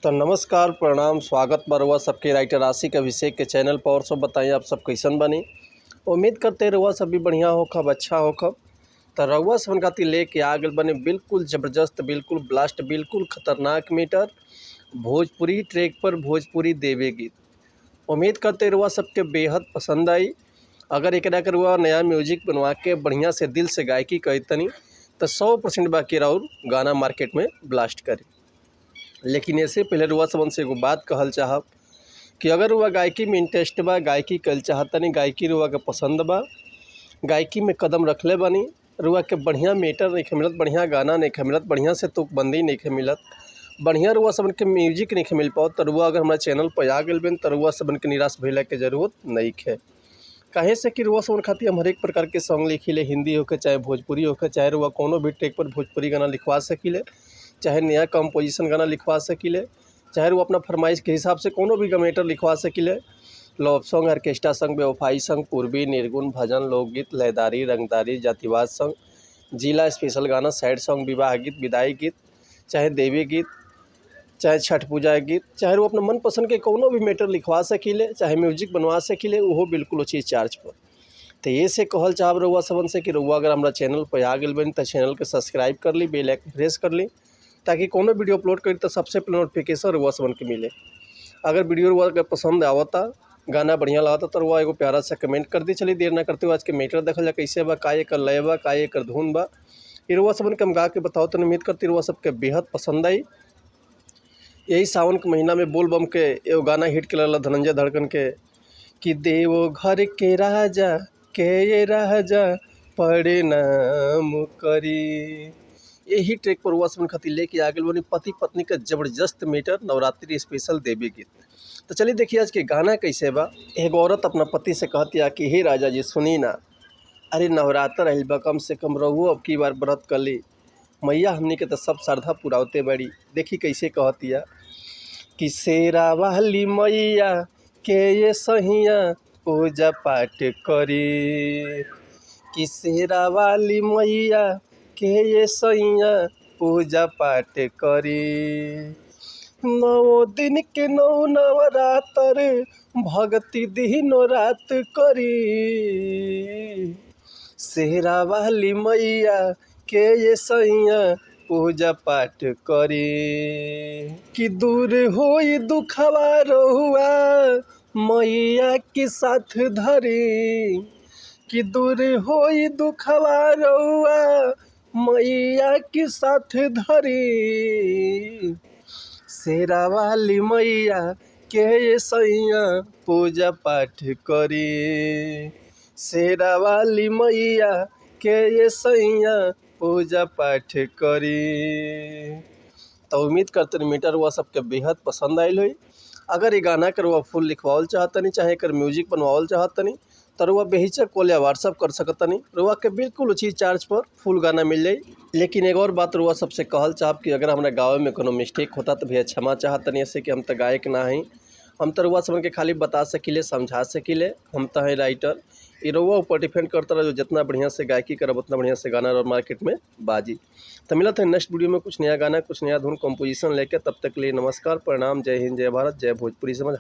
तो नमस्कार प्रणाम स्वागत बा रउआ सबके राइटर आशिक अभिषेक के चैनल पर। और सब बताइए आप सब कैसन बनी। उम्मीद करते रउआ सब भी बढ़िया होखब, अच्छा होखब। तो रउआ सबन खातिर लेके आ गए बने बिल्कुल ज़बरदस्त, बिल्कुल ब्लास्ट, बिल्कुल खतरनाक मीटर भोजपुरी ट्रैक पर भोजपुरी देवे गीत। उम्मीद करते रउआ सबके बेहद पसंद आई। अगर एकरा के रउआ नया म्यूजिक बनवा के बढ़िया से दिल से गायकी कही तो 100% बाकी और गाना मार्केट में ब्लास्ट करी। लेकिन ऐसे पहले रुआ सबन से एगो बात कहल चाहब कि अगर रुआ गायकी में इंटरेस्ट बा, गायकी कल चाहतनी, गायकी रुआ के पसंद बा, गायकी में कदम रखले बानी, रुआ के बढ़िया मीटर नहीं मिलत, बढ़िया गाना नहीं मिलत, बढ़िया से तुकबंदी नहीं मिलत, बढ़िया रुआ सबन के म्यूजिक नहीं मिल पाओ, तो रुआ अगर हमारे चैनल पर आ गए तो रुआ सबन के निराश भइला के जरूरत नहीं है। काहे से कि रुआ सबन खातिर हम हर एक प्रकार के सॉन्ग लिखिले, हिंदी होके चाहे भोजपुरी होके, चाहे रुआ कोनो भी ट्रैक पर भोजपुरी गाना लिखवा सकीले, चाहे नया कंपोजिशन गाना लिखवा सकीले, चाहे वो अपना फरमाइश के हिसाब से कोनो भी मैटर लिखवा सकीले। लव सॉन्ग, ऑर्केस्ट्रा सॉन्ग, बेवफाई सॉन्ग, पूर्वी, निर्गुण, भजन, लोकगीत, लयदारी, रंगदारी, जातिवाद सॉन्ग, जिला स्पेशल गाना, सैड सॉन्ग, विवाह गीत, विदाई गीत, चाहे देवी गीत, चाहे छठ पूजा गीत, चाहे वो अपना मनपसंद के कोनो भी मैटर लिखवा सकीले, चाहे म्यूजिक बनवा सकीले, वो बिल्कुल चीज़ चार्ज पर। तो ये से कहल चाहब रउआ सबन से कि रउआ अगर हमारा चैनल पर आ गए बनी तो चैनल के सब्सक्राइब कर ली, बेल आइकन प्रेस कर ली, ताकि कोनो वीडियो अपलोड करी तो सबसे पहले नोटिफिकेशन रुआ सबन के मिले। अगर वीडियो रुआ के पसंद आवता, गाना बढ़िया लगता तो रुआ एगो प्यारा सा कमेंट कर दी। चलिए देर ना करते हुए आज के मैटर देखल जा कैसे बा, का एकर लय बा, का एकर धुन बा, ये रुआ सबन के हम गा के बताओ। तो उम्मीद करती रुआ सबके बेहद पसंद आई। यही सावन के महीना में बोल बम के एगो गाना हिट के धनंजय धड़कन के कि देवो घर के राजा के ये राजा प्रणाम करी। यही ट्रैक पर रुआ सबन खातिर लेके आ गए बनी पति पत्नी का जबरदस्त मीटर नवरात्रि स्पेशल देवी गीत। तो चलिए देखिए आज के गाना कैसे बा। एक औरत अपना पति से कहती है कि हे राजा जी सुनी ना, अरे नवरात्र आइल बा, कम से कम रहो अब की बार व्रत कर ली, मैया हमनी के तो सब श्रद्धा पुरावते बड़ी। देखी कैसे कहती है कि शेरा वाली मैया के ये सहिया पूजा पाठ करी, कि शेरा वाली मैया के ये सैया पूजा पाठ करी। 9 दिन के 9 नवरात्र भक्ति दिनो रात करी, शेरा वाली मैया के ये सैया पूजा पाठ करी। कि दूर होई दुखवा रहुआ मैया के साथ धरी, कि दूर होई दुखवा रहुआ मैया के साथ धरी, शेरा वाली मैया के ये सैया पूजा पाठ करी, शेरा वाली मैया के ये सैया पूजा पाठ करी। तो उम्मीद करते मीटर हुआ सबके बेहद पसंद आयल हुई। अगर ये गाना कर हुआ फुल लिखवाल चाहतनी, चाहे कर म्यूजिक बनवाल चाहतनी, तो रुआ बेहिचक कॉल या व्हाट्सअप कर सकतनी, रुआ के बिल्कुल उचित चार्ज पर फुल गाना मिल जाई। लेकिन एक और बात रुआ सबसे कहल चाहब कि अगर हमारे गाँव में कोनो मिस्टेक होता तो भैया क्षमा चाहतनी। ऐसे कि हम तो गायक ना हैं, हम तो रुआ सबन के खाली बता सकीले, समझा सकीले, हम तो हैं राइटर। ये रुआ ऊपर डिपेंड करता रहा, जो जितना बढ़िया से गायकी करब उतना बढ़िया से गाना और मार्केट में बाजी। तो मिला था नेक्स्ट वीडियो में कुछ नया गाना, कुछ नया धुन कंपोजिशन लेके। तब तक के लिए नमस्कार प्रणाम, जय हिंद, जय भारत, जय भोजपुरी समाज।